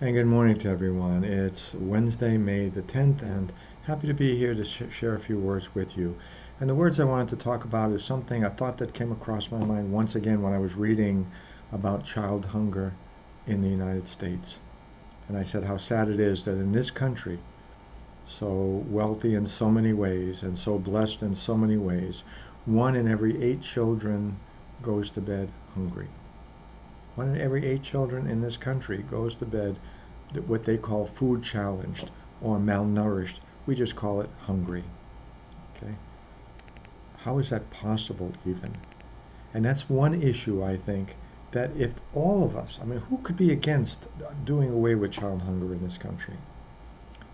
And good morning to everyone. It's Wednesday, May the 10th, and happy to be here to share a few words with you. And the words I wanted to talk about is something I thought that came across my mind once again when I was reading about child hunger in the United States. And I said how sad it is that in this country, so wealthy in so many ways and so blessed in so many ways, 1 in every 8 children goes to bed hungry. 1 in every 8 children in this country goes to bed what they call food challenged or malnourished. We just call it hungry. Okay? How is that possible even? And that's one issue, I think, that if all of us, I mean, who could be against doing away with child hunger in this country?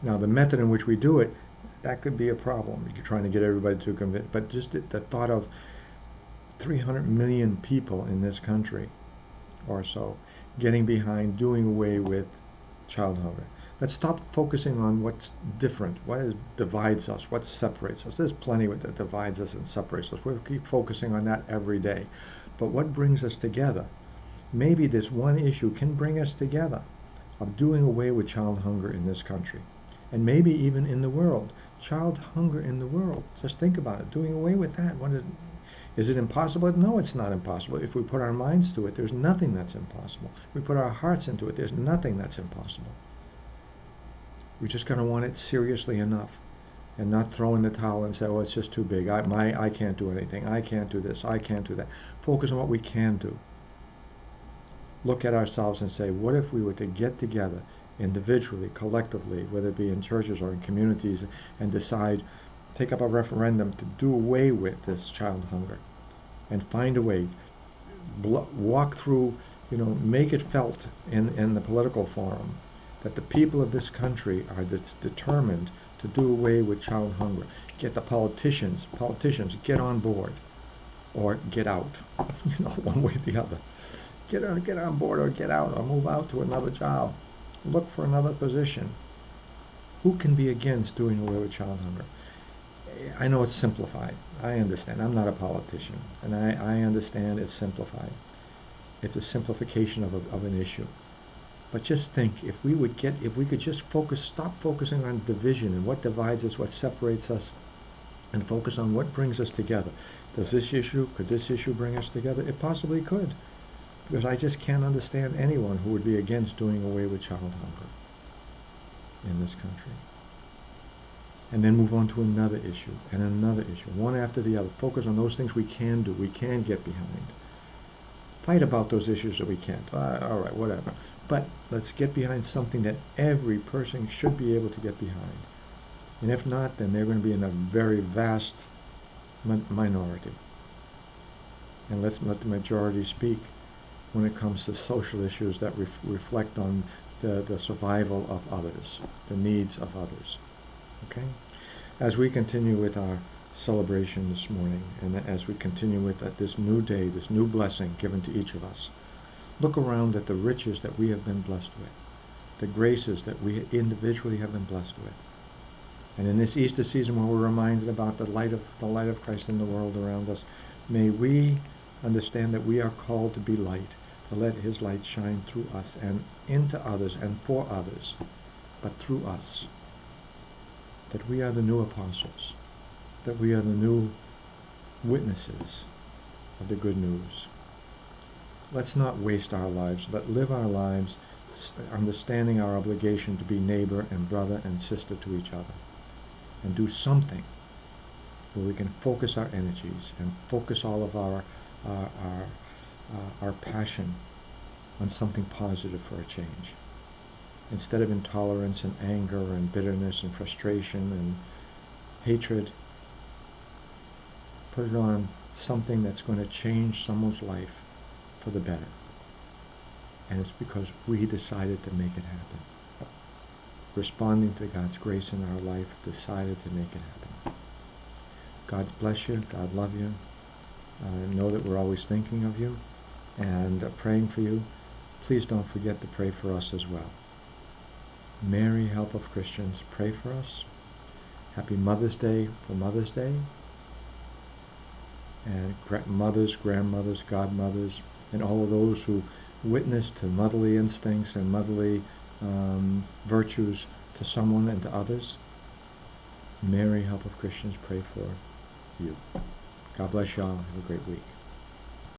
Now, the method in which we do it, that could be a problem. You're trying to get everybody to commit, but just the thought of 300 million people in this country or so getting behind doing away with child hunger. Let's stop focusing on what's different, divides us, what separates us. There's plenty that divides us and separates us. We'll keep focusing on that every day. But what brings us together? Maybe this one issue can bring us together of doing away with child hunger in this country. And maybe even in the world. Child hunger in the world. Just think about it. Doing away with that. Is it impossible? No, it's not impossible. If we put our minds to it, there's nothing that's impossible. If we put our hearts into it, there's nothing that's impossible. We just gotta want it seriously enough and not throw in the towel and say, oh, it's just too big. I can't do anything. I can't do this. I can't do that. Focus on what we can do. Look at ourselves and say, what if we were to get together individually, collectively, whether it be in churches or in communities, and decide, take up a referendum to do away with this child hunger and find a way, walk through, make it felt in the political forum that the people of this country are determined to do away with child hunger. Get the politicians, get on board or get out, one way or the other. Get on board or get out or move out to another job. Look for another position. Who can be against doing away with child hunger? I know it's simplified. I understand. I'm not a politician, and I understand it's simplified. It's a simplification of an issue. But just think, if we could just stop focusing on division and what divides us, what separates us, and focus on what brings us together. Could this issue bring us together? It possibly could, because I just can't understand anyone who would be against doing away with child hunger in this country. And then move on to another issue and another issue, one after the other. Focus on those things we can do, we can get behind. Fight about those issues that we can't. All right, whatever. But let's get behind something that every person should be able to get behind. And if not, then they're going to be in a very vast minority. And let's let the majority speak when it comes to social issues that reflect on the survival of others, the needs of others. Okay? As we continue with our celebration this morning, and as we continue with this new day, this new blessing given to each of us, look around at the riches that we have been blessed with, the graces that we individually have been blessed with. And in this Easter season, when we're reminded about the light of Christ in the world around us, may we understand that we are called to be light, to let his light shine through us and into others and for others, but through us. That we are the new apostles, that we are the new witnesses of the good news. Let's not waste our lives, but live our lives understanding our obligation to be neighbor and brother and sister to each other, and do something where we can focus our energies and focus all of our passion on something positive for a change. Instead of intolerance and anger and bitterness and frustration and hatred, put it on something that's going to change someone's life for the better. And it's because we decided to make it happen. Responding to God's grace in our life, decided to make it happen. God bless you. God love you. Know that we're always thinking of you and praying for you. Please don't forget to pray for us as well. Mary, help of Christians, pray for us. Happy Mother's Day for Mother's Day. And mothers, grandmothers, godmothers, and all of those who witness to motherly instincts and motherly virtues to someone and to others, Mary, Help of Christians, pray for you. God bless y'all. Have a great week.